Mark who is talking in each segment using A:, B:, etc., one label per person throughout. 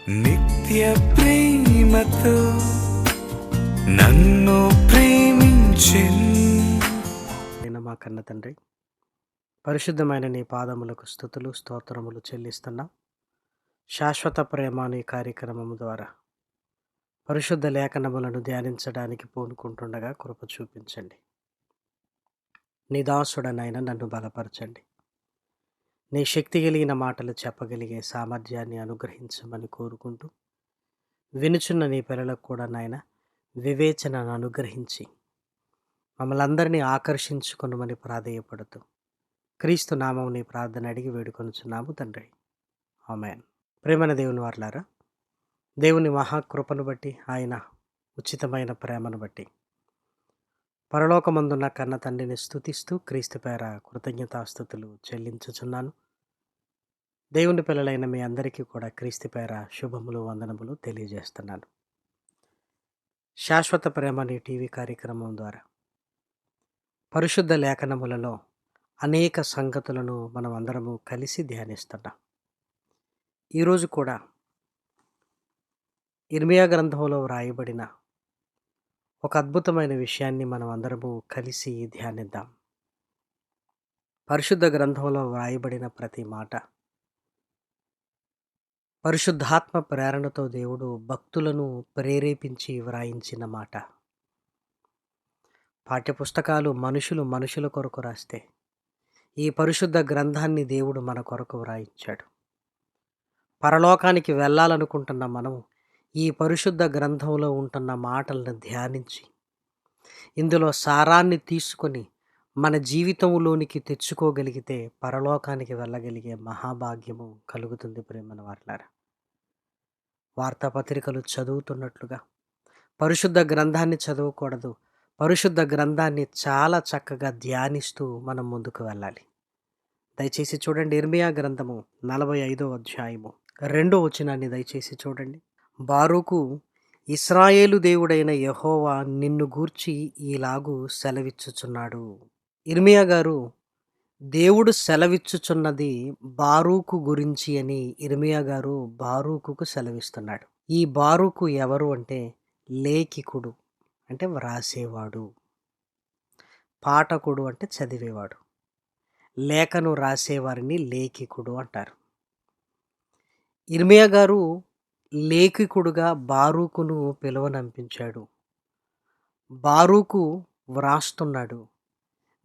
A: నిత్య ప్రేమతో నన్ను ప్రేమించెను.
B: మా కన్న తండ్రి, పరిశుద్ధమైన నీ పాదములకు స్తుతులు స్తోత్రములు చెల్లిస్తున్నాం. శాశ్వత ప్రేమ అనే కార్యక్రమం ద్వారా పరిశుద్ధ లేఖనములను ధ్యానించడానికి పూనుకుంటుండగా కృప చూపించండి. నీ దాసుడనైనా నన్ను బలపరచండి. నీ శక్తి కలిగిన మాటలు చెప్పగలిగే సామర్థ్యాన్ని అనుగ్రహించమని కోరుకుంటూ, వినుచున్న నీ పిల్లలకు కూడా నాయన వివేచనను అనుగ్రహించి మమ్మల్ని అందరినీ ఆకర్షించుకొనుమని ప్రాధేయపడుతూ క్రీస్తు నామం నీ ప్రార్థన అడిగి వేడుకొనుచున్నాము తండ్రి, ఆమేన్. ప్రేమన దేవుని వారలారా, దేవుని మహాకృపను బట్టి, ఆయన ఉచితమైన ప్రేమను బట్టి పరలోకమందున్న కన్న తండ్రిని స్తుతిస్తూ క్రీస్తు పేర కృతజ్ఞతాస్తుతులు చెల్లించుచున్నాను. దేవుని పిల్లలైన మీ అందరికీ కూడా క్రీస్తు పేర శుభములు వందనములు తెలియజేస్తున్నాను. శాశ్వత ప్రేమ అనే టీవీ కార్యక్రమం ద్వారా పరిశుద్ధ లేఖనములలో అనేక సంగతులను మనం అందరము కలిసి ధ్యానిస్తున్నాం. ఈరోజు కూడా ఇర్మియా గ్రంథంలో వ్రాయబడిన ఒక అద్భుతమైన విషయాన్ని మనం అందరము కలిసి ధ్యానిద్దాం. పరిశుద్ధ గ్రంథంలో వ్రాయబడిన ప్రతి మాట పరిశుద్ధాత్మ ప్రేరణతో దేవుడు భక్తులను ప్రేరేపించి వ్రాయించిన మాట. పాఠ్యపుస్తకాలు మనుషుల కొరకు రాస్తే, ఈ పరిశుద్ధ గ్రంథాన్ని దేవుడు మన కొరకు వ్రాయించాడు. పరలోకానికి వెళ్ళాలనుకుంటున్న మనం ఈ పరిశుద్ధ గ్రంథంలో ఉంటున్న మాటలను ధ్యానించి ఇందులో సారాన్ని తీసుకొని మన జీవితంలోనికి తెచ్చుకోగలిగితే పరలోకానికి వెళ్ళగలిగే మహాభాగ్యము కలుగుతుంది. ప్రేమన వారలారా, వార్తాపత్రికలు చదువుతున్నట్లుగా పరిశుద్ధ గ్రంథాన్ని చదవకూడదు, పరిశుద్ధ గ్రంథాన్ని చాలా చక్కగా ధ్యానిస్తూ మనం ముందుకు వెళ్ళాలి. దయచేసి చూడండి, ఇర్మియా గ్రంథము 45వ అధ్యాయము 2వ వచనాన్ని దయచేసి చూడండి. బారూకు, ఇశ్రాయేలు దేవుడైన యెహోవా నిన్ను గూర్చి ఈలాగు సెలవిచ్చుచున్నాడు. ఇర్మియా గారు దేవుడు సెలవిచ్చుచున్నది బారూకు గురించి అని ఇర్మియా గారు బారూకుకు సెలవిస్తున్నాడు. ఈ బారూకు ఎవరు అంటే లేఖికుడు, అంటే వ్రాసేవాడు. పాఠకుడు అంటే చదివేవాడు. లేఖను రాసేవారిని లేఖికుడు అంటారు. ఇర్మియా గారు లేఖికుడుగా బారూకును పిలువనంపించాడు. బారూకు వ్రాస్తున్నాడు.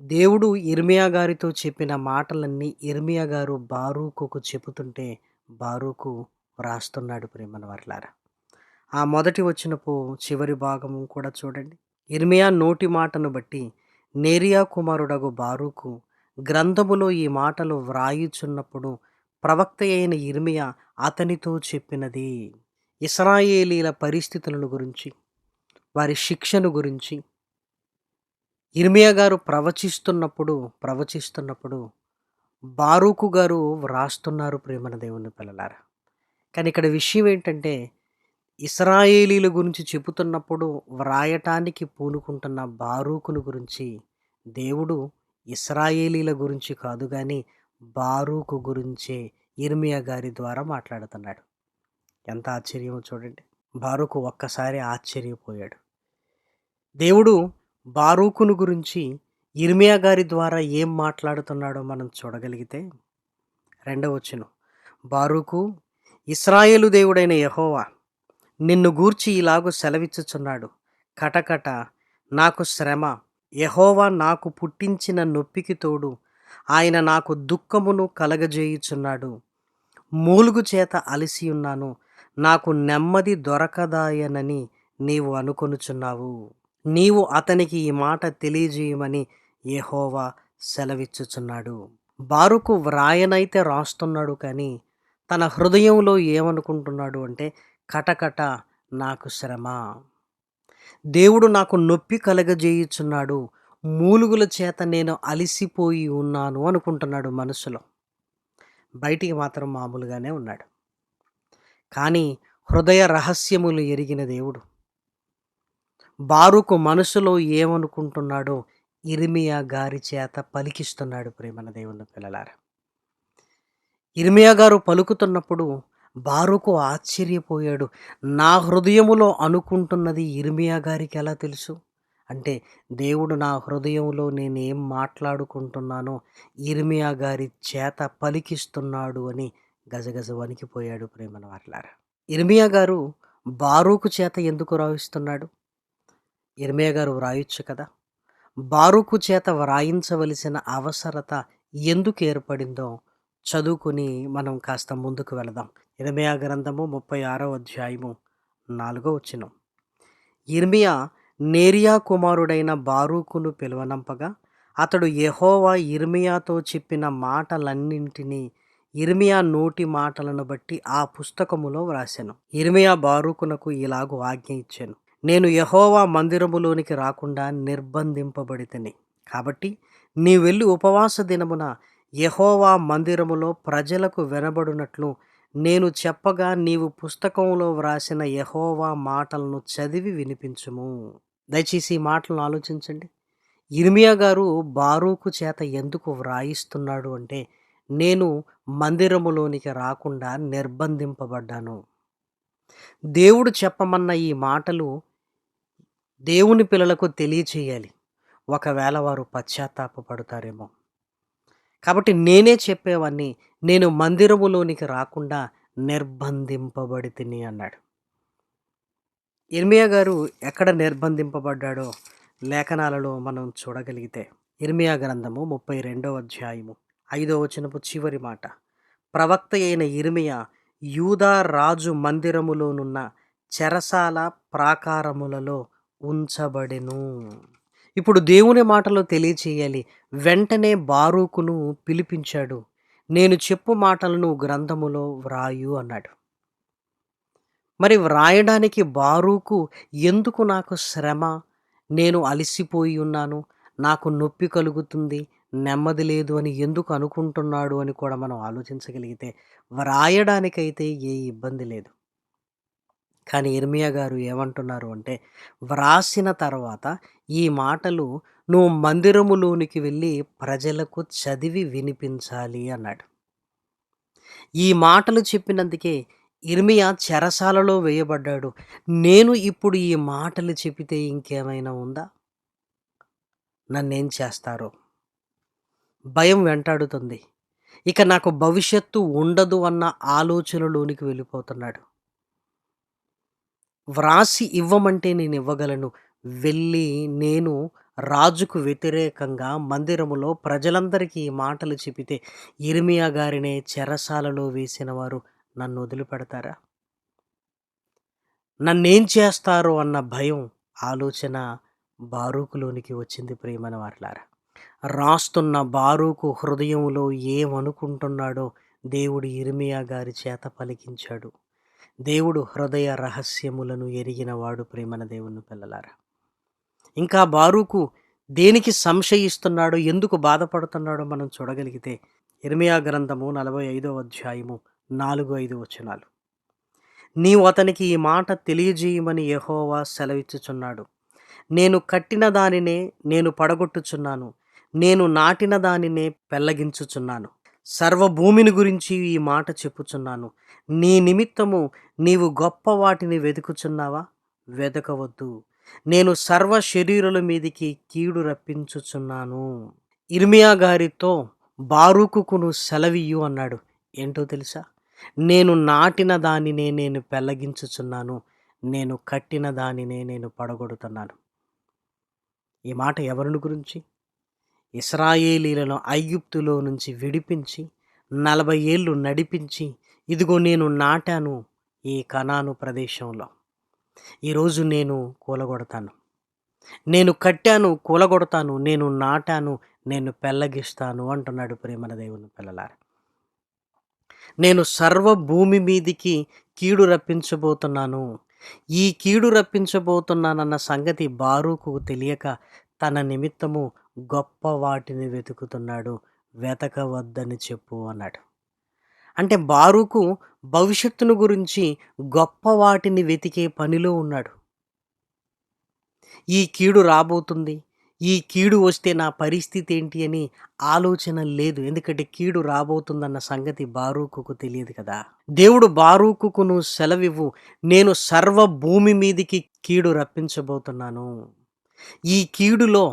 B: దేవుడు ఇర్మియా గారితో చెప్పిన మాటలన్నీ ఇర్మియా గారు బారూకుకు చెబుతుంటే బారూకు వ్రాస్తున్నాడు. ప్రేమన వారలారా, ఆ మొదటి వచనపు చివరి భాగము కూడా చూడండి. ఇర్మియా నోటి మాటను బట్టి నేరియా కుమారుడగు బారూకు గ్రంథములో ఈ మాటలు వ్రాయుచున్నప్పుడు ప్రవక్త అయిన ఇర్మియా అతనితో చెప్పినది ఇశ్రాయేలీల పరిస్థితులను గురించి, వారి శిక్షను గురించి ఇర్మియా గారు ప్రవచిస్తున్నప్పుడు బారూకు గారు వ్రాస్తున్నారు. ప్రేమన దేవుని పిల్లలారా, కానీ ఇక్కడ విషయం ఏంటంటే, ఇశ్రాయేలీల గురించి చెబుతున్నప్పుడు వ్రాయటానికి పూనుకుంటున్న బారూకును గురించి దేవుడు ఇశ్రాయేలీల గురించి కాదు కానీ బారూకు గురించే ఇర్మియా గారి ద్వారా మాట్లాడుతున్నాడు. ఎంత ఆశ్చర్యమో చూడండి. బారూకు ఒక్కసారి ఆశ్చర్యపోయాడు. దేవుడు బారూకును గురించి ఇర్మియా గారి ద్వారా ఏం మాట్లాడుతున్నాడో మనం చూడగలిగితే, 2వ వచనం, బారూకు, ఇశ్రాయేలు దేవుడైన యెహోవా నిన్ను గూర్చి ఇలాగు సెలవిచ్చుచున్నాడు. కటకట నాకు శ్రమ, యెహోవా నాకు పుట్టించిన నొప్పికి తోడు ఆయన నాకు దుఃఖమును కలగజేయుచున్నాడు. మూలుగు చేత అలసి ఉన్నాను, నాకు నెమ్మది దొరకదాయనని నీవు అనుకొనుచున్నావు. నీవు అతనికి ఈ మాట తెలియజేయమని యెహోవా సెలవిచ్చుచున్నాడు. బారూకు వ్రాయనైతే రాస్తున్నాడు, కానీ తన హృదయంలో ఏమనుకుంటున్నాడు అంటే, కటకట నాకు శ్రమ, దేవుడు నాకు నొప్పి కలగజేయుచున్నాడు, మూలుగుల చేత నేను అలిసిపోయి ఉన్నాను అనుకుంటున్నాడు మనసులో. బయటికి మాత్రం మామూలుగానే ఉన్నాడు. కానీ హృదయ రహస్యములు ఎరిగిన దేవుడు బారూకు మనసులో ఏమనుకుంటున్నాడో ఇర్మియా గారి చేత పలికిస్తున్నాడు. ప్రేమన దేవుని పిల్లలారా, ఇర్మియా గారు పలుకుతున్నప్పుడు బారూకు ఆశ్చర్యపోయాడు. నా హృదయములో అనుకుంటున్నది యిర్మీయా గారికి ఎలా తెలుసు? అంటే దేవుడు నా హృదయంలో నేనేం మాట్లాడుకుంటున్నానో యిర్మీయా గారి చేత పలికిస్తున్నాడు అని గజగజ వణికిపోయాడు ప్రేమన వారలారా. యిర్మీయా గారు బారూకు చేత ఎందుకు రాయిస్తున్నాడు? యిర్మీయా గారు వ్రాయొచ్చు కదా! బారూకు చేత వ్రాయించవలసిన అవసరత ఎందుకు ఏర్పడిందో చదువుకుని మనం కాస్త ముందుకు వెళదాం. యిర్మీయా గ్రంథము 36వ అధ్యాయము 4వ వచనం. యిర్మీయా నేరియా కుమారుడైన బారూకును పిలువనంపగా అతడు యెహోవా యిర్మీయాతో చెప్పిన మాటలన్నింటినీ యిర్మీయా నోటి మాటలను బట్టి ఆ పుస్తకములో వ్రాసెను. యిర్మీయా బారూకునకు ఇలాగు ఆజ్ఞ ఇచ్చెను. నేను యెహోవా మందిరములోనికి రాకుండా నిర్బంధింపబడితిని. కాబట్టి నీవెళ్ళి ఉపవాస దినమున యెహోవా మందిరములో ప్రజలకు వినబడునట్లు నేను చెప్పగా నీవు పుస్తకంలో వ్రాసిన యెహోవా మాటలను చదివి వినిపించుము. దయచేసి ఈ మాటలను ఆలోచించండి. యిర్మీయా గారు బారూకు చేత ఎందుకు వ్రాయిస్తున్నాడు అంటే, నేను మందిరములోనికి రాకుండా నిర్బంధింపబడ్డాను. దేవుడు చెప్పమన్న ఈ మాటలు దేవుని పిల్లలకు తెలియచేయాలి. ఒకవేళ వారు పశ్చాత్తాపపడతారేమో. కాబట్టి నేనే చెప్పేవాడిని, నేను మందిరములోనికి రాకుండా నిర్బంధింపబడితిని అన్నాడు. యిర్మీయా గారు ఎక్కడ నిర్బంధింపబడ్డాడో లేఖనాలలో మనం చూడగలిగితే, యిర్మీయా గ్రంథము 32వ అధ్యాయము 5వ వచనపు చివరి మాట. ప్రవక్త అయిన యిర్మీయా యూదా రాజు మందిరములోనున్న చెరసాల ప్రాకారములలో ఉంచబడెను. ఇప్పుడు దేవుని మాటలో తెలియచేయాలి. వెంటనే బారూకును పిలిపించాడు. నేను చెప్పు మాటలను గ్రంథములో వ్రాయు అన్నాడు. మరి వ్రాయడానికి బారూకు ఎందుకు నాకు శ్రమ, నేను అలసిపోయి ఉన్నాను, నాకు నొప్పి కలుగుతుంది, నెమ్మది లేదు అని ఎందుకు అనుకుంటున్నాడు అని కూడా మనం ఆలోచించగలిగితే వ్రాయడానికైతే ఏ ఇబ్బంది లేదు. కానీ యిర్మీయా గారు ఏమంటున్నారు అంటే, వ్రాసిన తర్వాత ఈ మాటలు నువ్వు మందిరములోనికి వెళ్ళి ప్రజలకు చదివి వినిపించాలి అన్నాడు. ఈ మాటలు చెప్పినందుకే యిర్మీయా చెరసాలలో వేయబడ్డాడు. నేను ఇప్పుడు ఈ మాటలు చెబితే ఇంకేమైనా ఉందా? నన్నేం చేస్తారో భయం వెంటాడుతుంది. ఇక నాకు భవిష్యత్తు ఉండదు అన్న ఆలోచనలోనికి వెళ్ళిపోతున్నాడు. వ్రాసి ఇవ్వమంటే నేను ఇవ్వగలను. వెళ్ళి నేను రాజుకు వ్యతిరేకంగా మందిరములో ప్రజలందరికీ ఈ మాటలు చెబితే యిర్మీయా గారినే చెరసాలలో వేసిన వారు నన్ను వదిలిపెడతారా? నన్నేం చేస్తారో అన్న భయం, ఆలోచన బారూకులోనికి వచ్చింది ప్రియమైన వారలారా. రాస్తున్న బారూకు హృదయంలో ఏమనుకుంటున్నాడో దేవుడు యిర్మీయా గారి చేత పలికించాడు. దేవుడు హృదయ రహస్యములను ఎరిగినవాడు ప్రేమన దేవుని పిల్లలారా. ఇంకా బారూకు దేనికి సంశయిస్తున్నాడో, ఎందుకు బాధపడుతున్నాడో మనం చూడగలిగితే యిర్మీయా గ్రంథము 45వ అధ్యాయము 4-5 వచనాలు. నీవు అతనికి ఈ మాట తెలియజేయమని యెహోవా సెలవిచ్చుచున్నాడు. నేను కట్టిన దానినే నేను పడగొట్టుచున్నాను, నేను నాటిన దానినే పెళ్లగించుచున్నాను. సర్వభూమిని గురించి ఈ మాట చెప్పుచున్నాను. నీ నిమిత్తము నీవు గొప్ప వాటిని వెతుకుచున్నావా? వెతకవద్దు. నేను సర్వ శరీరుల మీదికి కీడు రప్పించుచున్నాను. యిర్మీయా గారితో బారూకును సెలవియ్యు అన్నాడు. ఏంటో తెలుసా? నేను నాటిన దానినే నేను పెళ్లగించుచున్నాను, నేను కట్టిన దానినే నేను పడగొడుతున్నాను. ఈ మాట ఎవరిని గురించి? ఇశ్రాయేలీలను ఐగుప్తులో నుంచి విడిపించి 40 ఏళ్ళు నడిపించి, ఇదిగో నేను నాటాను ఈ కనాను ప్రదేశంలో. ఈరోజు నేను కూలగొడతాను. నేను కట్టాను, కూలగొడతాను. నేను నాటాను, నేను పెళ్లగిస్తాను అంటున్నాడు ప్రేమన దేవుని పిల్లలారా. నేను సర్వ భూమి మీదికి కీడు రప్పించబోతున్నాను. ఈ కీడు రప్పించబోతున్నానన్న సంగతి బారూకు తెలియక తన నిమిత్తము గొప్ప వాటిని వెతుకుతున్నాడు. వెతకవద్దని చెప్పు అన్నాడు. అంటే బారూకు భవిష్యత్తును గురించి గొప్ప వాటిని వెతికే పనిలో ఉన్నాడు. ఈ కీడు రాబోతుంది, ఈ కీడు వస్తే నా పరిస్థితి ఏంటి అని ఆలోచన లేదు. ఎందుకంటే కీడు రాబోతుందన్న సంగతి బారూకుకు తెలియదు కదా! దేవుడు బారూకుకు "నువ్వు సెలవివ్వు. నేను సర్వ భూమి మీదికి కీడు రప్పించబోతున్నాను. ఈ కీడులో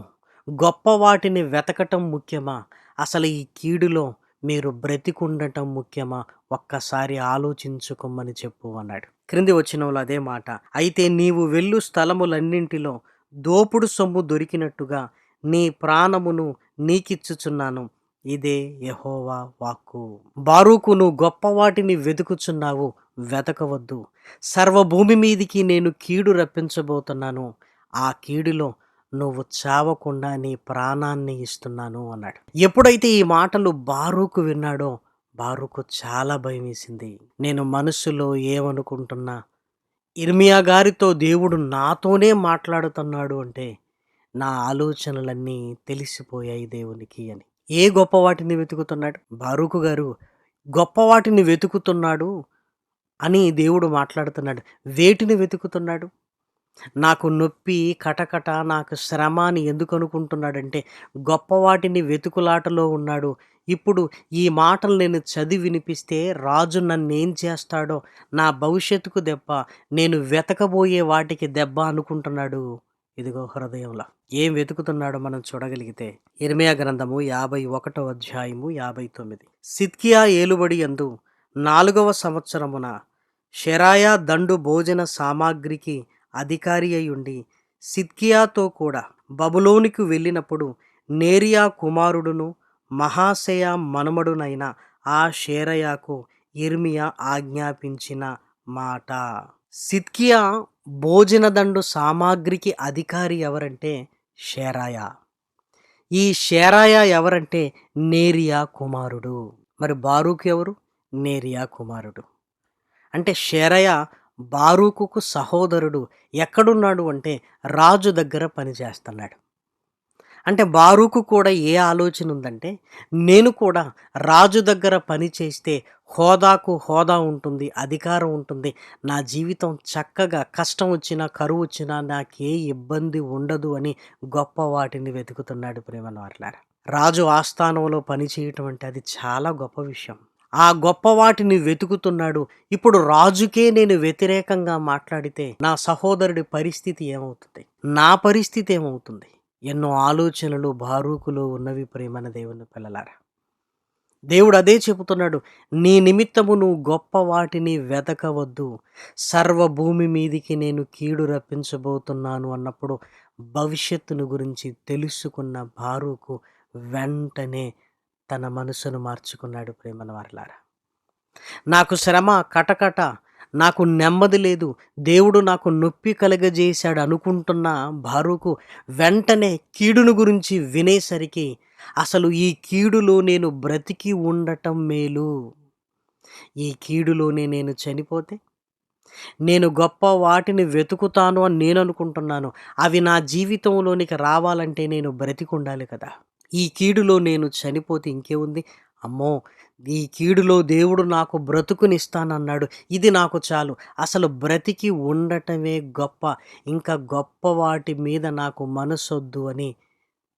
B: గొప్ప వాటిని వెతకటం ముఖ్యమా? అసలు ఈ కీడులో మీరు బ్రతికుండటం ముఖ్యమా? ఒక్కసారి ఆలోచించుకోమని చెప్పు" అన్నాడు. క్రింది వచనంలో అదే మాట. అయితే నీవు వెళ్ళు స్థలములన్నింటిలో దోపుడు సొమ్ము దొరికినట్టుగా నీ ప్రాణమును నీకిచ్చుచున్నాను. ఇదే యెహోవా వాక్కు. బారూకు, నువ్వు గొప్ప వాటిని వెతుకుచున్నావు, వెతకవద్దు. సర్వభూమి మీదికి నేను కీడు రప్పించబోతున్నాను. ఆ కీడులో నువ్వు చావకుండా నీ ప్రాణాన్ని ఇస్తున్నాను అన్నాడు. ఎప్పుడైతే ఈ మాటలు బారూకు విన్నాడో బారూకు చాలా భయమేసింది. నేను మనసులో ఏమనుకుంటున్నా, ఇర్మియా గారితో దేవుడు నాతోనే మాట్లాడుతున్నాడు అంటే నా ఆలోచనలన్నీ తెలిసిపోయాయి దేవునికి అని. ఏ గొప్ప వాటిని వెతుకుతున్నాడు బారూకు గారు? గొప్ప వాటిని వెతుకుతున్నాడు అని దేవుడు మాట్లాడుతున్నాడు. వేటిని వెతుకుతున్నాడు? నాకు నొప్పి, కటకట, నాకు శ్రమ అని ఎందుకు అనుకుంటున్నాడంటే గొప్ప వాటిని వెతుకులాటలో ఉన్నాడు. ఇప్పుడు ఈ మాటలు నేను చదివి వినిపిస్తే రాజు నన్నేం చేస్తాడో, నా భవిష్యత్తుకు దెబ్బ, నేను వెతకబోయే వాటికి దెబ్బ అనుకుంటున్నాడు. ఇదిగో హృదయంలో ఏం వెతుకుతున్నాడో మనం చూడగలిగితే ఇర్మియా గ్రంథము 51వ అధ్యాయము 59. సిద్కియా ఏలుబడి యందు 4వ సంవత్సరమున షెరాయా దండు భోజన సామాగ్రికి అధికారి అయ్యుండి సిద్కియాతో కూడా బబులోనికి వెళ్ళినప్పుడు నేరియా కుమారుడును మహాశయ మనుమడునైన ఆ షేరయాకు ఇర్మియా ఆజ్ఞాపించిన మాట. సిద్కియా భోజన దండు సామాగ్రికి అధికారి ఎవరంటే షేరాయా. ఈ షేరాయా ఎవరంటే నేరియా కుమారుడు. మరి బారూకు ఎవరు? నేరియా కుమారుడు. అంటే షేరయా బారూకుకు సహోదరుడు. ఎక్కడున్నాడు అంటే రాజు దగ్గర పనిచేస్తున్నాడు. అంటే బారూకు కూడా ఏ ఆలోచన ఉందంటే, నేను కూడా రాజు దగ్గర పని చేస్తే హోదాకు హోదా ఉంటుంది, అధికారం ఉంటుంది, నా జీవితం చక్కగా కష్టం వచ్చినా కరువు వచ్చినా నాకే ఇబ్బంది ఉండదు అని గొప్ప వాటిని వెతుకుతున్నాడు ప్రేమన్నవారులారా. రాజు ఆస్థానంలో పని చేయటం అంటే అది చాలా గొప్ప విషయం. ఆ గొప్ప వాటిని వెతుకుతున్నాడు. ఇప్పుడు రాజుకే నేను వ్యతిరేకంగా మాట్లాడితే నా సహోదరుడి పరిస్థితి ఏమవుతుంది? నా పరిస్థితి ఏమవుతుంది? ఎన్నో ఆలోచనలు బారూకులో ఉన్నవి ప్రేమన దేవుని పిల్లలారా. దేవుడు అదే చెబుతున్నాడు, నీ నిమిత్తము నువ్వు గొప్ప వాటిని వెతకవద్దు, సర్వ భూమి మీదికి నేను కీడు రప్పించబోతున్నాను అన్నప్పుడు భవిష్యత్తును గురించి తెలుసుకున్న బారూకు వెంటనే తన మనసును మార్చుకున్నాడు ప్రేమన వారలారా. నాకు శ్రమ, కటకట, నాకు నెమ్మది లేదు, దేవుడు నాకు నొప్పి కలగజేశాడు అనుకుంటున్న బారూకు వెంటనే కీడును గురించి వినేసరికి అసలు ఈ కీడులో నేను బ్రతికి ఉండటం మేలు, ఈ కీడులోనే నేను చనిపోతే నేను గొప్ప వాటిని వెతుకుతాను అని నేను అనుకుంటున్నాను. అవి నా జీవితంలోనికి రావాలంటే నేను బ్రతికి ఉండాలి కదా. ఈ కీడులో నేను చనిపోతే ఇంకేముంది? అమ్మో, ఈ కీడులో దేవుడు నాకు బ్రతుకునిస్తానన్నాడు, ఇది నాకు చాలు, అసలు బ్రతికి ఉండటమే గొప్ప, ఇంకా గొప్ప వాటి మీద నాకు మనసొద్దు అని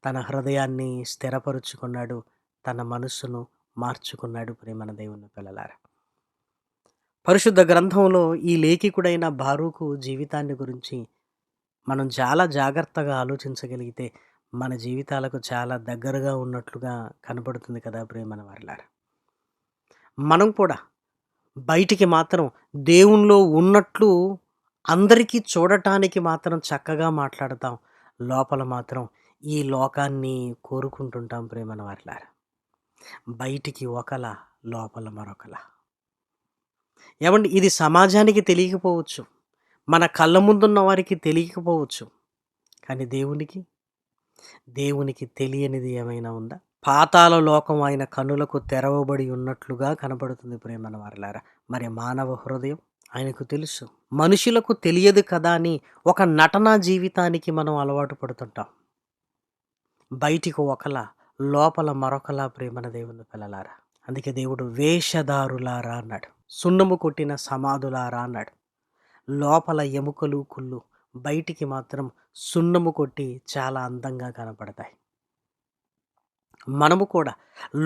B: తన హృదయాన్ని స్థిరపరుచుకున్నాడు, తన మనస్సును మార్చుకున్నాడు ప్రేమన దేవుని పిల్లలారా. పరిశుద్ధ గ్రంథంలో ఈ లేఖికుడైన బారూకు జీవితాన్ని గురించి మనం చాలా జాగ్రత్తగా ఆలోచించగలిగితే మన జీవితాలకు చాలా దగ్గరగా ఉన్నట్లుగా కనపడుతుంది కదా ప్రేమన వారలారా. మనం కూడా బయటికి మాత్రం దేవునిలో ఉన్నట్లు అందరికీ చూడటానికి మాత్రం చక్కగా మాట్లాడతాం, లోపల మాత్రం ఈ లోకాన్ని కోరుకుంటుంటాం ప్రేమన వారలారా. బయటికి ఒకలా, లోపల మరొకలా. ఏమండి, ఇది సమాజానికి తెలియకపోవచ్చు, మన కళ్ళ ముందున్న వారికి తెలియకపోవచ్చు, కానీ దేవునికి తెలియనిది ఏమైనా ఉందా? పాతాళ లోకం ఆయన కన్నులకు తెరవబడి ఉన్నట్లుగా కనబడుతుంది ప్రేమన వారలారా. మరి మానవ హృదయం ఆయనకు తెలుసు, మనుషులకు తెలియదు కదా అని ఒక నటనా జీవితానికి మనం అలవాటు పడుతుంటాం. బయటికి ఒకలా, లోపల మరొకలా ప్రేమన దేవుని పిల్లలారా. అందుకే దేవుడు వేషధారులారా అన్నాడు, సున్నము కొట్టిన సమాధులారా అన్నాడు. లోపల ఎముకలు కుళ్ళు, బయటికి మాత్రం సున్నము కొట్టి చాలా అందంగా కనపడతాయి. మనము కూడా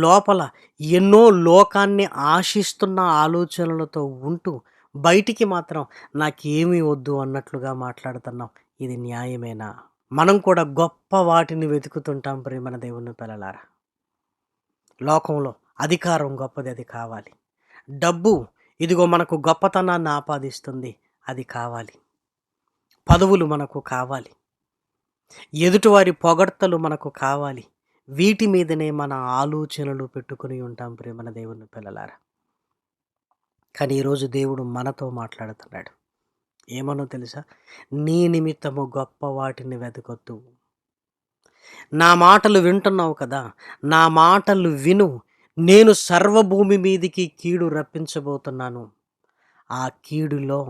B: లోపల ఎన్నో లోకాన్ని ఆశిస్తున్న ఆలోచనలతో ఉంటూ, బయటికి మాత్రం నాకేమీ వద్దు అన్నట్లుగా మాట్లాడుతున్నాం. ఇది న్యాయమేనా? మనం కూడా గొప్ప వాటిని వెతుకుతుంటాం ప్రియమైన దేవుని పిల్లలారా. లోకంలో అధికారం గొప్పది, అది కావాలి. డబ్బు ఇదిగో మనకు గొప్పతనాన్ని ఆపాదిస్తుంది, అది కావాలి. పదవులు మనకు కావాలి. ఎదుటివారి పొగడ్తలు మనకు కావాలి. వీటి మీదనే మన ఆలోచనలు పెట్టుకొని ఉంటాం ప్రియమైన దేవుని పిల్లలారా. కానీ ఈరోజు దేవుడు మనతో మాట్లాడుతున్నాడు. ఏమనో తెలుసా? నీ నిమిత్తము గొప్ప వాటిని వెతకొద్దు. నా మాటలు వింటున్నావు కదా, నా మాటలు విను. నేను సర్వభూమి మీదికి కీడు రప్పించబోతున్నాను. ఆ కీడులో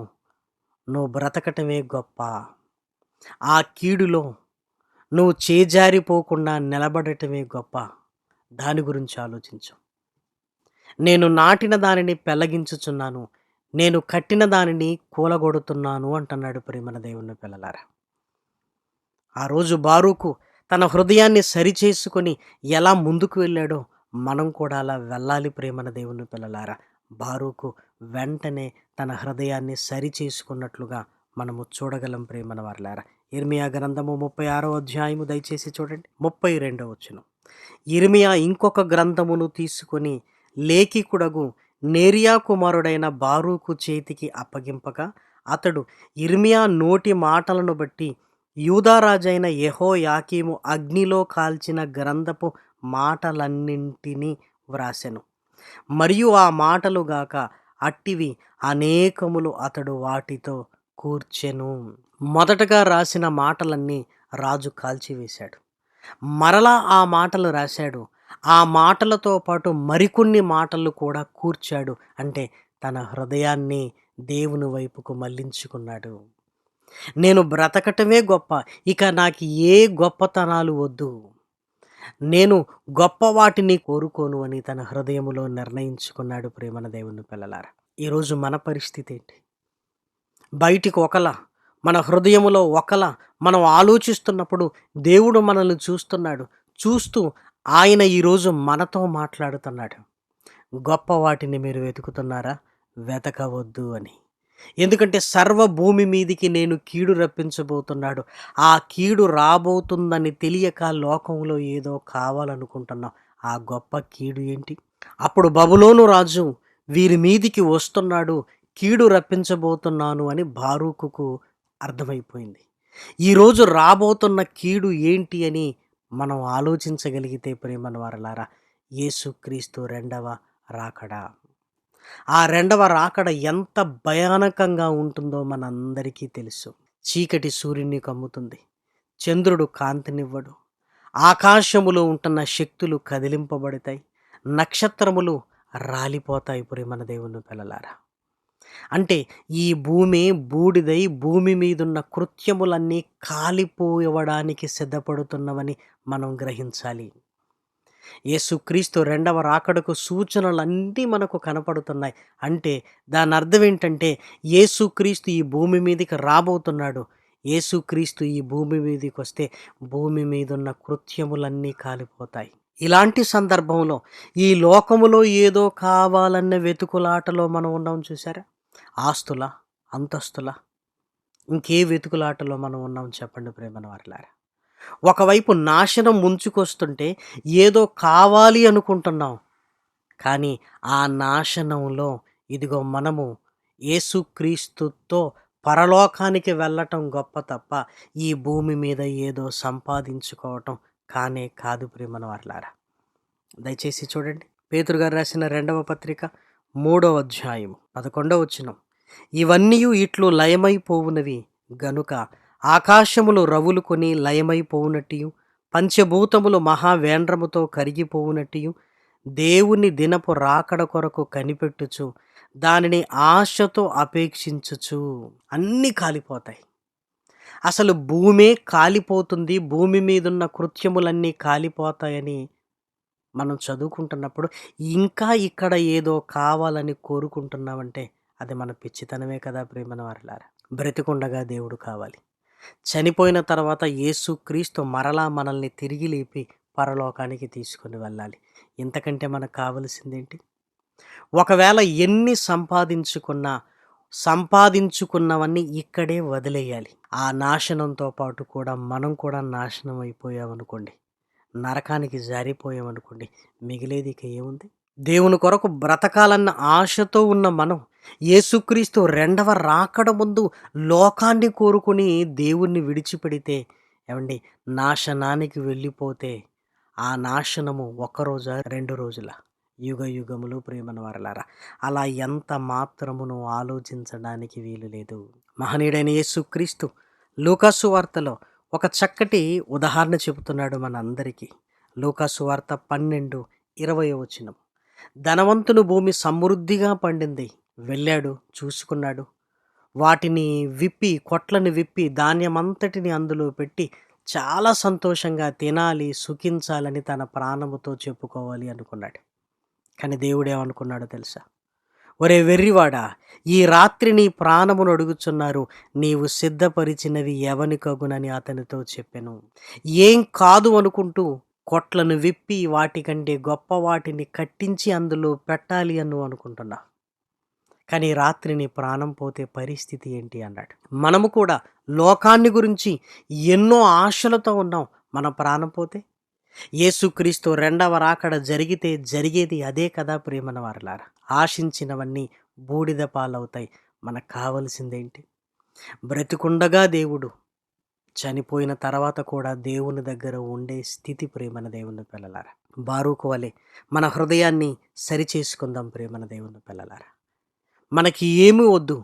B: నువ్వు బ్రతకటమే గొప్ప. ఆ కీడులో నువ్వు చేజారిపోకుండా నిలబడటమే గొప్ప. దాని గురించి ఆలోచించు. నేను నాటిన దానిని పెళ్ళగించుచున్నాను, నేను కట్టిన దానిని కూలగొడుతున్నాను అంటున్నాడు ప్రియమైన దేవుని పిల్లలారా. ఆ రోజు బారూకు తన హృదయాన్ని సరిచేసుకొని ఎలా ముందుకు వెళ్ళాడో మనం కూడా అలా వెళ్ళాలి ప్రియమైన దేవుని పిల్లలారా. బారూకు వెంటనే తన హృదయాన్ని సరిచేసుకున్నట్లుగా మనము చూడగలం ప్రియమైన వారలారా. ఇర్మియా గ్రంథము 36వ అధ్యాయము దయచేసి చూడండి, 32వ వచనం. ఇర్మియా ఇంకొక గ్రంథమును తీసుకొని లేఖికుడగు నేరియా కుమారుడైన బారూకు చేతికి అప్పగింపగా, అతడు ఇర్మియా నోటి మాటలను బట్టి యూదారాజైన యెహోయాకీము అగ్నిలో కాల్చిన గ్రంథపు మాటలన్నింటినీ వ్రాసెను. మరియు ఆ మాటలు గాక అట్టివి అనేకములు అతడు వాటితో కూర్చెను. మొదటగా రాసిన మాటలన్నీ రాజు కాల్చివేశాడు. మరలా ఆ మాటలు రాశాడు. ఆ మాటలతో పాటు మరికొన్ని మాటలు కూడా కూర్చాడు. అంటే తన హృదయాన్ని దేవుని వైపుకు మళ్లించుకున్నాడు. నేను బ్రతకటమే గొప్ప, ఇక నాకు ఏ గొప్పతనాలు వద్దు, నేను గొప్ప వాటిని కోరుకోను అని తన హృదయములో నిర్ణయించుకున్నాడు ప్రియమైన దేవుని పిల్లలారా. ఈరోజు మన పరిస్థితి ఏంటి? బయటికి ఒకలా, మన హృదయములో ఒకలా మనం ఆలోచిస్తున్నప్పుడు దేవుడు మనల్ని చూస్తున్నాడు. చూస్తూ ఆయన ఈరోజు మనతో మాట్లాడుతున్నాడు. గొప్ప వాటిని మీరు వెతుకుతున్నారా? వెతకవద్దు అని. ఎందుకంటే సర్వ భూమి మీదికి నేను కీడు రప్పించబోతున్నాడు. ఆ కీడు రాబోతుందని తెలియక లోకంలో ఏదో కావాలనుకుంటున్నాం. ఆ గొప్ప కీడు ఏంటి? అప్పుడు బబులోను రాజు వీరి మీదికి వస్తున్నాడు, కీడు రప్పించబోతున్నాను అని బారూకుకు అర్థమైపోయింది. ఈరోజు రాబోతున్న కీడు ఏంటి అని మనం ఆలోచించగలిగితే ప్రియమైన వారలారా, యేసుక్రీస్తు రెండవ రాకడ. ఆ రెండవ రాకడ ఎంత భయానకంగా ఉంటుందో మనందరికీ తెలుసు. చీకటి సూర్యుని కమ్ముతుంది, చంద్రుడు కాంతినివ్వడు, ఆకాశములో ఉంటున్న శక్తులు కదిలింపబడతాయి, నక్షత్రములు రాలిపోతాయి ప్రియమైన దేవుని పిల్లలారా. అంటే ఈ భూమి బూడిదై భూమి మీదున్న కృత్యములన్నీ కాలిపోవడానికి సిద్ధపడుతున్నవని మనం గ్రహించాలి. యేసుక్రీస్తు రెండవ రాకడకు సూచనలన్నీ మనకు కనపడుతున్నాయి. అంటే దాని అర్థం ఏంటంటే యేసుక్రీస్తు ఈ భూమి మీదకి రాబోతున్నాడు. యేసుక్రీస్తు ఈ భూమి మీదకి వస్తే భూమి మీదున్న కృత్యములన్నీ కాలిపోతాయి. ఇలాంటి సందర్భంలో ఈ లోకములో ఏదో కావాలన్న వెతుకులాటలో మనం ఉన్నాం చూసారా? ఆస్తుల, అంతస్తుల, ఇంకే వెతుకులాటలో మనం ఉన్నాం చెప్పండి ప్రేమన వారలారా. ఒకవైపు నాశనం ముంచుకొస్తుంటే ఏదో కావాలి అనుకుంటున్నాం. కానీ ఆ నాశనంలో ఇదిగో మనము యేసుక్రీస్తుతో పరలోకానికి వెళ్ళటం గొప్ప తప్ప ఈ భూమి మీద ఏదో సంపాదించుకోవటం కానే కాదు ప్రియమైన వారలారా. దయచేసి చూడండి, పేతురు గారు రాసిన రెండవ పత్రిక 3వ అధ్యాయము 11వ వచనం. ఇవన్నీ ఇట్లు లయమైపోవునవి గనుక ఆకాశములు రవులుకొని లయమైపోవునట్టియు, పంచభూతములు మహావేంద్రముతో కరిగిపోవునట్టియు, దేవుని దినపు రాకడ కొరకు కనిపెట్టుచు దానిని ఆశతో అపేక్షించుచు అన్నీ కాలిపోతాయి. అసలు భూమే కాలిపోతుంది, భూమి మీదున్న కృత్యములన్నీ కాలిపోతాయని మనం చదువుకుంటున్నప్పుడు ఇంకా ఇక్కడ ఏదో కావాలని కోరుకుంటున్నామంటే అది మన పిచ్చితనమే కదా ప్రేమన వారలారా. బ్రతికుండగా దేవుడు కావాలి, చనిపోయిన తర్వాత యేసుక్రీస్తు మరలా మనల్ని తిరిగి లేపి పరలోకానికి తీసుకొని వెళ్ళాలి. ఇంతకంటే మనకు కావలసిందేంటి? ఒకవేళ ఎన్ని సంపాదించుకున్నవన్నీ ఇక్కడే వదిలేయాలి. ఆ నాశనంతో పాటు కూడా మనం కూడా నాశనం అయిపోయామనుకోండి, నరకానికి జారిపోయామనుకోండి, మిగిలేది ఇక ఏముంది? దేవుని కొరకు బ్రతకాలన్న ఆశతో ఉన్న మనం యేసుక్రీస్తు రెండవ రాకడ ముందు లోకాన్ని కోరుకొని దేవుణ్ణి విడిచిపెడితే, ఏవండి, నాశనానికి వెళ్ళిపోతే ఆ నాశనము ఒక్క రోజా, 2 రోజులా? యుగ యుగములు ప్రేమను వారలారా, అలా ఎంత మాత్రమును ఆలోచించడానికి వీలు లేదు. మహనీయుడైన యేసుక్రీస్తు లూకాసు వార్తలో ఒక చక్కటి ఉదాహరణ చెబుతున్నాడు మనందరికీ. లూకాసు వార్త 12:20 ధనవంతుని భూమి సమృద్ధిగా పండింది. వెళ్ళాడు, చూసుకున్నాడు. వాటిని కొట్లను విప్పి ధాన్యమంతటిని అందులో పెట్టి చాలా సంతోషంగా తినాలి, సుఖించాలని తన ప్రాణముతో చెప్పుకోవాలి అనుకున్నాడు. కానీ దేవుడేమనుకున్నాడో తెలుసా? ఒరే వెర్రివాడా, ఈ రాత్రి నీ ప్రాణమును అడుగుచున్నారు, నీవు సిద్ధపరిచినవి ఎవనికగునని అతనితో చెప్పెను. ఏం కాదు అనుకుంటూ కొట్లను విప్పి వాటికంటే గొప్ప వాటిని కట్టించి అందులో పెట్టాలి అని అనుకుంటున్నా. కానీ రాత్రి నీ ప్రాణం పోతే పరిస్థితి ఏంటి అన్నాడు. మనము కూడా లోకాన్ని గురించి ఎన్నో ఆశలతో ఉన్నాం. మన ప్రాణం పోతే? యేసుక్రీస్తు రెండవ రాకడ జరిగితే జరిగేది అదే కదా ప్రియమైన వారలారా. ఆశించినవన్నీ బూడిద పాలవుతాయి. మనకు కావలసిందేంటి? బ్రతికుండగా దేవుడు, చనిపోయిన తర్వాత కూడా దేవుని దగ్గర ఉండే స్థితి ప్రేమన దేవుని పిల్లలారా. బారూకు వలె మన హృదయాన్ని సరిచేసుకుందాం ప్రేమన దేవుని పిల్లలారా. మనకి ఏమీ వద్దు,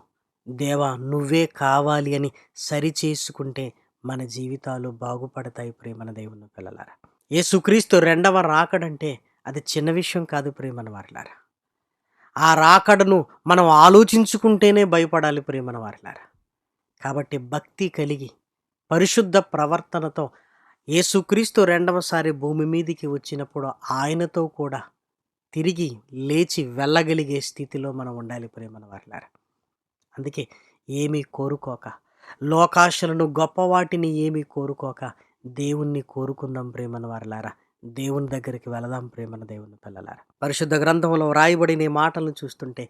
B: దేవా నువ్వే కావాలి అని సరిచేసుకుంటే మన జీవితాలు బాగుపడతాయి ప్రేమన దేవుని పిల్లలారా. యేసుక్రీస్తు రెండవ రాకడంటే అది చిన్న విషయం కాదు ప్రేమన వారలారా. ఆ రాకడను మనం ఆలోచించుకుంటేనే భయపడాలి ప్రేమన వారలారా. కాబట్టి భక్తి కలిగి పరిశుద్ధ ప్రవర్తనతో యేసుక్రీస్తు రెండవసారి భూమి మీదికి వచ్చినప్పుడు ఆయనతో కూడా తిరిగి లేచి వెళ్ళగలిగే స్థితిలో మనం ఉండాలి ప్రేమన వారలారా. అందుకే ఏమీ కోరుకోక, లోకాశలను గొప్ప వాటిని ఏమీ కోరుకోక దేవుణ్ణి కోరుకుందాం ప్రేమన వారలారా. దేవుని దగ్గరికి వెళదాం ప్రేమన దేవుని పిల్లలారా. పరిశుద్ధ గ్రంథంలో రాయబడిన ఈ మాటలను చూస్తుంటే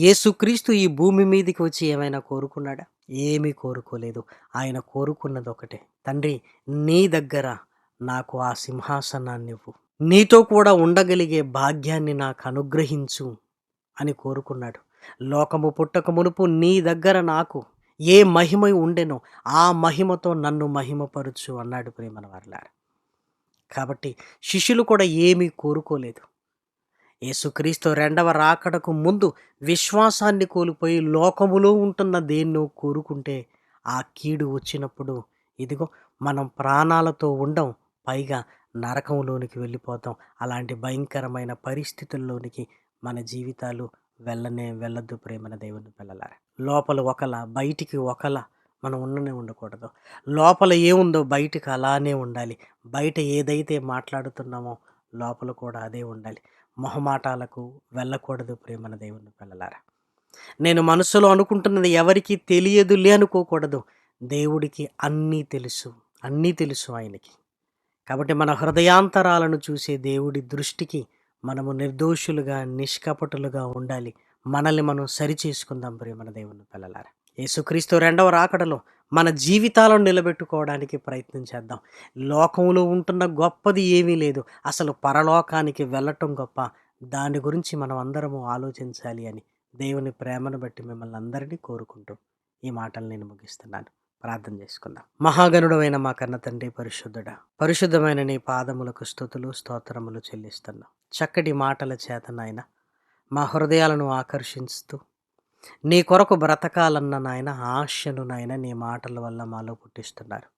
B: యేసుక్రీస్తు ఈ భూమి మీదకి వచ్చి ఏమైనా కోరుకున్నాడా? ఏమీ కోరుకోలేదు. ఆయన కోరుకున్నది ఒకటే, తండ్రి నీ దగ్గర నాకు ఆ సింహాసనాన్ని ఇవ్వు, నీతో కూడా ఉండగలిగే భాగ్యాన్ని నాకు అనుగ్రహించు అని కోరుకున్నాడు. లోకము పుట్టక మునుపు నీ దగ్గర నాకు ఏ మహిమ ఉండెనో ఆ మహిమతో నన్ను మహిమపరచు అన్నాడు ప్రేమన వారలారా. కాబట్టి శిష్యులు కూడా ఏమీ కోరుకోలేదు. యేసుక్రీస్తు రెండవ రాకడకు ముందు విశ్వాసాన్ని కోల్పోయి లోకములో ఉంటున్న దేన్నో కోరుకుంటే ఆ కీడు వచ్చినప్పుడు ఇదిగో మనం ప్రాణాలతో ఉండం, పైగా నరకంలోనికి వెళ్ళిపోతాం. అలాంటి భయంకరమైన పరిస్థితుల్లోనికి మన జీవితాలు వెళ్ళొద్దు ప్రేమన దేవుని పిల్లలారా. లోపల ఒకలా బయటికి ఒకలా మనం ఉండకూడదు. లోపల ఏముందో బయటికి అలానే ఉండాలి. బయట ఏదైతే మాట్లాడుతున్నామో లోపల కూడా అదే ఉండాలి. మొహమాటాలకు వెళ్ళకూడదు ప్రేమన దేవుని పిల్లలారా. నేను మనసులో అనుకుంటున్నది ఎవరికి తెలియదులే అనుకోకూడదు. దేవుడికి అన్నీ తెలుసు ఆయనకి. కాబట్టి మన హృదయాంతరాలను చూసే దేవుడి దృష్టికి మనము నిర్దోషులుగా, నిష్కపటులుగా ఉండాలి. మనల్ని మనం సరిచేసుకుందాం ప్రేమన దేవుని పిల్లలారా. యేసుక్రీస్తు రెండవ రాకడలో మన జీవితాలను నిలబెట్టుకోవడానికి ప్రయత్నం చేద్దాం. లోకంలో ఉంటున్న గొప్పది ఏమీ లేదు, అసలు పరలోకానికి వెళ్ళటం గొప్ప. దాని గురించి మనం అందరము ఆలోచించాలి అని దేవుని ప్రేమను బట్టి మిమ్మల్ని అందరినీ కోరుకుంటూ ఈ మాటలు నేను ముగిస్తున్నాను. ప్రార్థన చేసుకుందాం. మహాగణుడమైన మా కన్న తండ్రి, పరిశుద్ధుడా, పరిశుద్ధమైన నీ పాదములకు స్తుతులు స్తోత్రములు చెల్లిస్తున్నాం. చక్కటి మాటల చేత నాయన మా హృదయాలను ఆకర్షిస్తూ నీ కొరకు బ్రతకాలన్న నాయన ఆశను నాయన నీ మాటల వల్ల మాలో పుట్టిస్తున్నారు.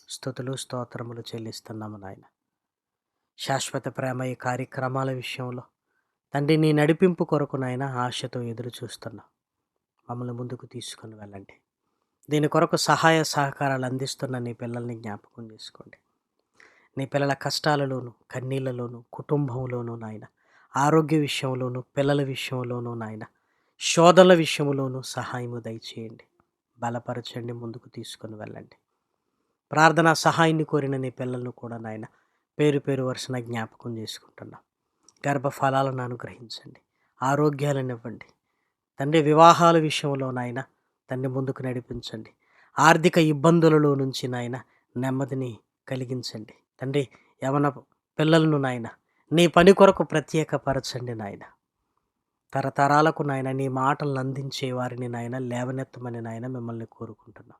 B: స్తుతులు స్తోత్రములు చెల్లిస్తున్నాము నాయన. శాశ్వత ప్రేమ ఈ కార్యక్రమాల విషయంలో తండ్రి నీ నడిపింపు కొరకు నాయన ఆశతో ఎదురు చూస్తున్నాం. మమ్మల్ని ముందుకు తీసుకొని వెళ్ళండి. దీని కొరకు సహాయ సహకారాలు అందిస్తున్న నీ పిల్లల్ని జ్ఞాపకం చేసుకోండి. నీ పిల్లల కష్టాలలోను, కన్నీళ్లలోను, కుటుంబంలోనూ నాయన, ఆరోగ్య విషయంలోను, పిల్లల విషయంలోనూ నాయన, శోధనల విషయంలోనూ సహాయము దయచేయండి. బలపరచండి, ముందుకు తీసుకొని వెళ్ళండి. ప్రార్థనా సహాయాన్ని కోరిన నీ పిల్లలను కూడా నాయన పేరు పేరు వరుసన జ్ఞాపకం చేసుకుంటున్నాం. గర్భఫలాలను అనుగ్రహించండి, ఆరోగ్యాలను ఇవ్వండి తండ్రి. వివాహాల విషయంలో నాయన తండ్రి ముందుకు నడిపించండి. ఆర్థిక ఇబ్బందులలో నుంచి నాయన నెమ్మదిని కలిగించండి తండ్రి. యవన పిల్లలను నాయన నీ పని కొరకు ప్రత్యేకపరచండి నాయన. తరతరాలకు నాయన నీ మాటలను అందించే వారిని నాయన లేవనెత్తమని నాయన మిమ్మల్ని కోరుకుంటున్నాం.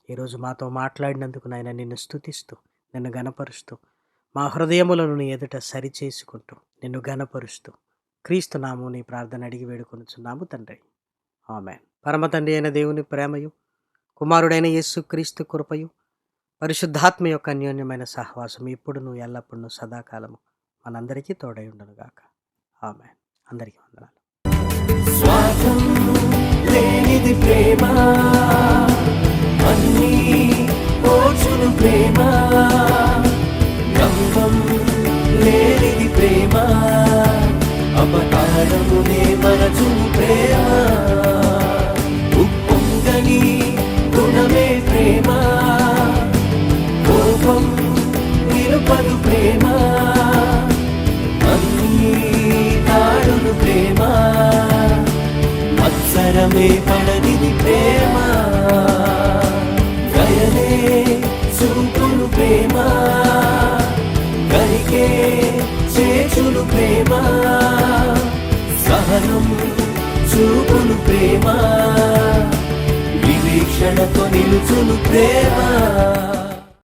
B: ఈరోజు మాతో మాట్లాడినందుకు నాయన నిన్ను స్తుతిస్తూ, నిన్ను గణపరుస్తూ, మా హృదయములను నీ ఎదుట సరిచేసుకుంటూ, నిన్ను గణపరుస్తూ క్రీస్తు నామమున నీ ప్రార్థన అడిగి వేడుకొనుచున్నాము తండ్రి. ఆమేన్. పరమ తండ్రి అయిన దేవుని ప్రేమయు, కుమారుడైన యేసు క్రీస్తు కృపయు, పరిశుద్ధాత్మ యొక్క అన్యోన్యమైన సహవాసం ఇప్పుడును ఎల్లప్పుడూ సదాకాలము మనందరికీ తోడై ఉండునుగాక. ఆమేన్. అందరికీ వందనాలు.
C: స్వార్థం లేనిది ప్రేమ, అన్నీ ఓర్చును ప్రేమ. గంగం లేనిది ప్రేమ, అపకారమునే మరచును ప్రేమ. ఉప్పొంగని గుణమే ప్రేమ, కోపం నిలుపదు ప్రేమ. అన్నీ తాడును ప్రేమ, మత్సరమే పడనిది ప్రేమ. దయనే చూపును ప్రేమ, గరికే చేచును ప్రేమ. సహనం చూపును ప్రేమ, వివేక్షణతో నిలుచును ప్రేమ.